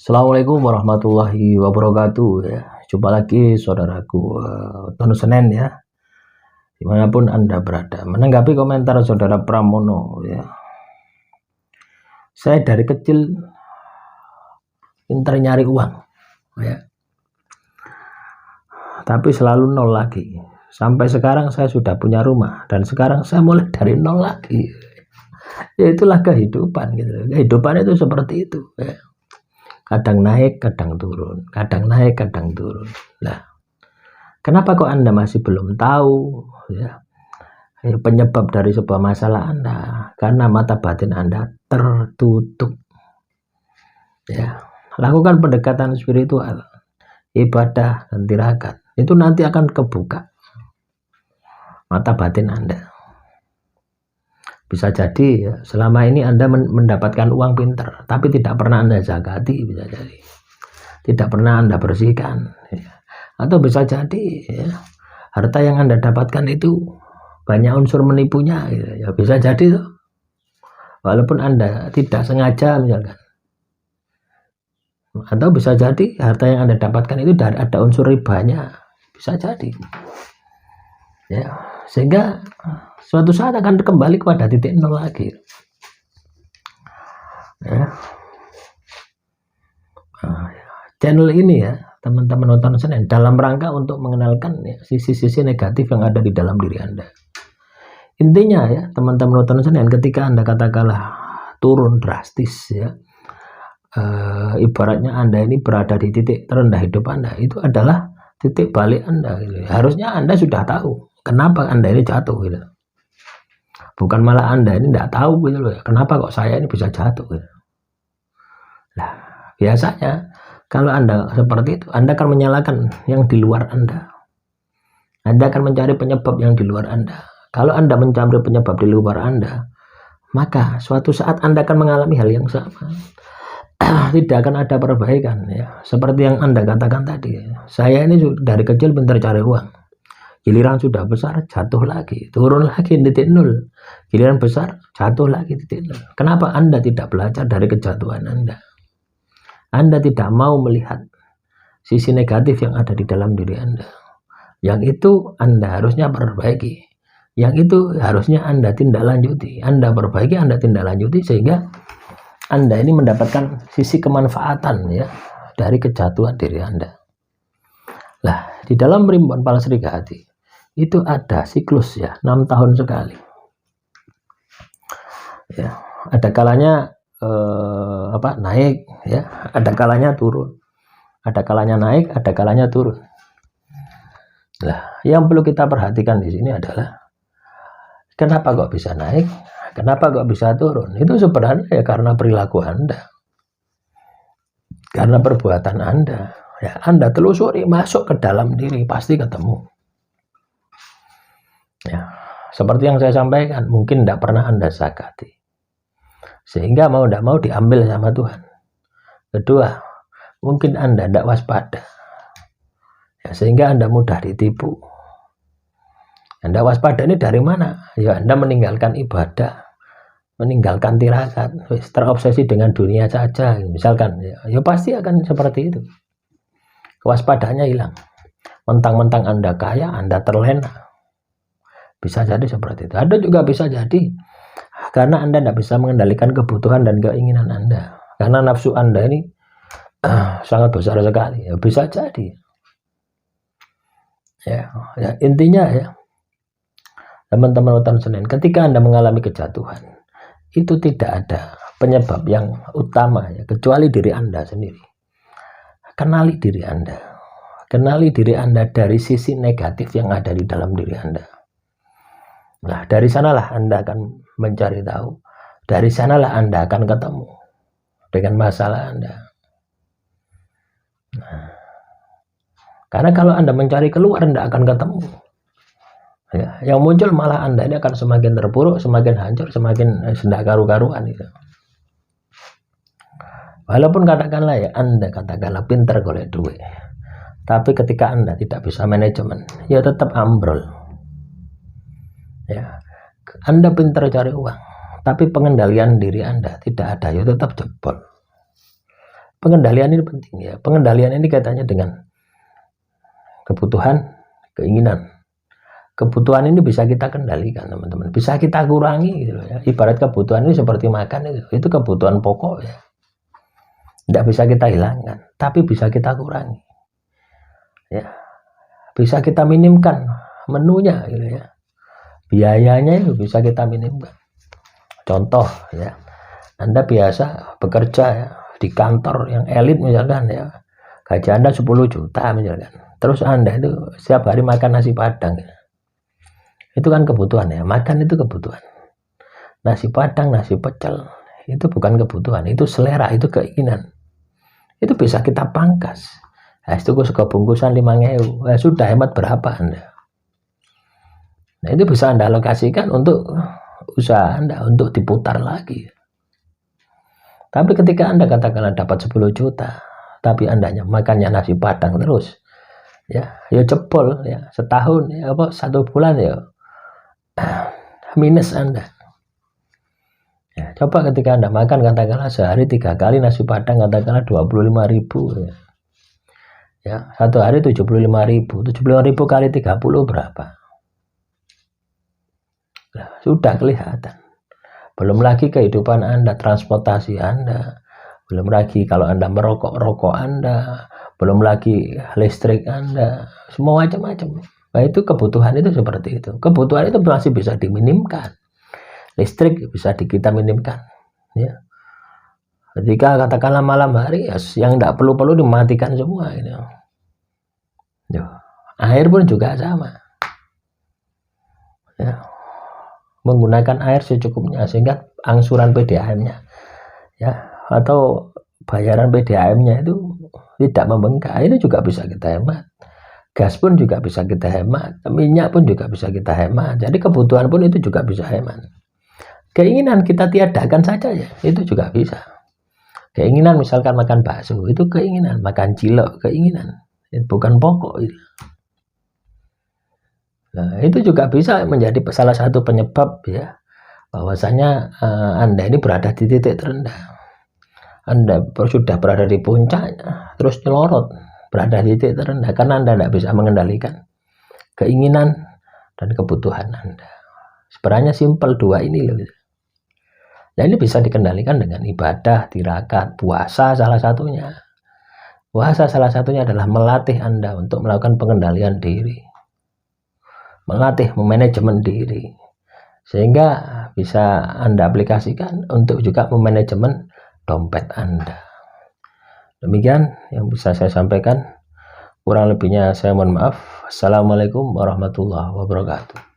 Assalamualaikum warahmatullahi wabarakatuh ya. Jumpa lagi saudaraku Tono Senen ya, dimanapun Anda berada. Menanggapi komentar saudara Pramono ya, saya dari kecil pintar nyari uang ya, tapi selalu nol lagi. Sampai sekarang saya sudah punya rumah dan sekarang saya mulai dari nol lagi. Ya itulah kehidupan gitu. Kehidupan itu seperti itu ya. Kadang naik, kadang turun, kadang naik, kadang turun. Nah, kenapa kok Anda masih belum tahu ya, penyebab dari sebuah masalah Anda? Karena mata batin Anda tertutup. Ya, lakukan pendekatan spiritual, ibadah dan tirakat. Itu nanti akan kebuka mata batin Anda. Bisa jadi ya, selama ini Anda mendapatkan uang pintar, tapi tidak pernah Anda zakati, bisa jadi. Tidak pernah Anda bersihkan. Ya. Atau bisa jadi ya, harta yang Anda dapatkan itu banyak unsur menipunya. Ya bisa jadi tuh. Walaupun Anda tidak sengaja misalkan. Atau bisa jadi harta yang Anda dapatkan itu ada unsur ribanya. Bisa jadi. Ya, sehingga suatu saat akan kembali kepada titik nol lagi ya. Channel ini ya teman-teman nonton Senen dalam rangka untuk mengenalkan ya, sisi-sisi negatif yang ada di dalam diri Anda. Intinya ya teman-teman nonton Senen, ketika Anda katakanlah turun drastis ya, ibaratnya Anda ini berada di titik terendah hidup Anda, itu adalah titik balik Anda gitu. Harusnya Anda sudah tahu kenapa Anda ini jatuh gitu. Bukan malah Anda ini tidak tahu gitu loh, kenapa kok saya ini bisa jatuh gitu. Nah, biasanya kalau Anda seperti itu, Anda akan menyalahkan yang di luar Anda. Anda akan mencari penyebab yang di luar Anda. Kalau Anda mencari penyebab di luar Anda, maka suatu saat Anda akan mengalami hal yang sama. Tidak akan ada perbaikan ya. Seperti yang Anda katakan tadi, saya ini dari kecil pintar cari uang. Giliran sudah besar jatuh lagi, turun lagi titik nol. Giliran besar jatuh lagi titik nol. Kenapa Anda tidak belajar dari kejatuhan Anda? Anda tidak mau melihat sisi negatif yang ada di dalam diri Anda. Yang itu Anda harusnya perbaiki. Yang itu harusnya Anda tindak lanjuti. Anda perbaiki, Anda tindak lanjuti, sehingga Anda ini mendapatkan sisi kemanfaatan ya dari kejatuhan diri Anda. Lah, di dalam Rimbuan Para Serigati itu ada siklus ya, 6 tahun sekali. Ya, ada kalanya naik ya, ada kalanya turun. Ada kalanya naik, ada kalanya turun. Nah, yang perlu kita perhatikan di sini adalah kenapa kok bisa naik, kenapa kok bisa turun. Itu sebenarnya ya karena perilaku Anda, karena perbuatan Anda. Ya, Anda telusuri, masuk ke dalam diri, pasti ketemu. Ya, seperti yang saya sampaikan, mungkin tidak pernah Anda zakati, sehingga mau tidak mau diambil sama Tuhan. Kedua, mungkin Anda tidak waspada ya, sehingga Anda mudah ditipu. Anda waspada ini dari mana? Ya Anda meninggalkan ibadah, meninggalkan tirakat, terobsesi dengan dunia saja misalkan ya pasti akan seperti itu. Kewaspadaannya hilang. Mentang-mentang Anda kaya, Anda terlena. Bisa jadi seperti itu. Ada juga bisa jadi karena Anda tidak bisa mengendalikan kebutuhan dan keinginan Anda, karena nafsu Anda ini sangat besar sekali. Ya, bisa jadi. Ya, intinya ya, teman-teman nonton Senin, ketika Anda mengalami kejatuhan, itu tidak ada penyebab yang utama ya, kecuali diri Anda sendiri. Kenali diri Anda. Kenali diri Anda dari sisi negatif yang ada di dalam diri Anda. Nah, dari sanalah Anda akan mencari tahu. Dari sanalah Anda akan ketemu dengan masalah Anda. Nah, karena kalau Anda mencari keluar, Anda akan ketemu. Ya, yang muncul malah Anda ini akan semakin terpuruk, semakin hancur, semakin tidak karu-karuan gitu. Walaupun katakanlah ya Anda katakanlah pintar golek duit, tapi ketika Anda tidak bisa manajemen, ya tetap ambrol. Ya, Anda pintar cari uang, tapi pengendalian diri Anda tidak ada, ya tetap jebol. pengendalian ini penting ya. Pengendalian ini kaitannya dengan kebutuhan, keinginan. Kebutuhan ini bisa kita kendalikan, teman-teman. Bisa kita kurangi gitu ya. Ibarat kebutuhan ini seperti makan itu kebutuhan pokok ya. Tidak bisa kita hilangkan, tapi bisa kita kurangi. Ya. Bisa kita minimkan menunya gitu ya. Biayanya itu bisa kita minimkan. Contoh ya. Anda biasa bekerja ya, di kantor yang elit misalkan ya, gaji Anda 10 juta misalkan, terus Anda itu setiap hari makan nasi padang ya. Itu kan kebutuhan ya, makan itu kebutuhan. Nasi padang, nasi pecel itu bukan kebutuhan, itu selera, itu keinginan. Itu bisa kita pangkas. Nah, itu suka bungkusan 5.000, nah, sudah hemat berapa Anda? Nah, itu bisa Anda alokasikan untuk usaha Anda, untuk diputar lagi. Tapi ketika Anda katakanlah dapat 10 juta, tapi Anda makannya nasi padang terus, ya jebol ya, setahun ya, apa 1 bulan ya minus Anda. Ya, coba ketika Anda makan katakanlah sehari 3 kali nasi padang, katakanlah 25.000 ya. Ya, satu hari 75.000, 75.000 kali 30 berapa? Nah, sudah kelihatan. Belum lagi kehidupan Anda, transportasi Anda, belum lagi kalau Anda merokok Anda, belum lagi listrik Anda, semua macam-macam. Nah, itu kebutuhan itu seperti itu. Kebutuhan itu masih bisa diminimkan. Listrik bisa kita minimkan. Ya. Ketika katakanlah malam hari, ya, yang tidak perlu dimatikan semua. Gitu. Ya. Air pun juga sama. Ya. Menggunakan air secukupnya sehingga angsuran PDAM-nya ya atau bayaran PDAM-nya itu tidak membengkak. Ini juga bisa kita hemat. Gas pun juga bisa kita hemat, minyak pun juga bisa kita hemat. Jadi kebutuhan pun itu juga bisa hemat. Keinginan kita tiadakan saja ya, itu juga bisa. Keinginan misalkan makan bakso, itu keinginan, makan cilok keinginan, bukan pokok itu. Nah, itu juga bisa menjadi salah satu penyebab ya bahwasanya Anda ini berada di titik terendah. Anda sudah berada di puncaknya, terus nyelorot, berada di titik terendah karena Anda tidak bisa mengendalikan keinginan dan kebutuhan Anda. Sebenarnya simpel dua ini loh. Nah, ini bisa dikendalikan dengan ibadah, tirakat, puasa salah satunya. Puasa salah satunya adalah melatih Anda untuk melakukan pengendalian diri. Melatih memanajemen diri sehingga bisa Anda aplikasikan untuk juga memanajemen dompet Anda. Demikian yang bisa saya sampaikan, kurang lebihnya saya mohon maaf. Assalamualaikum warahmatullahi wabarakatuh.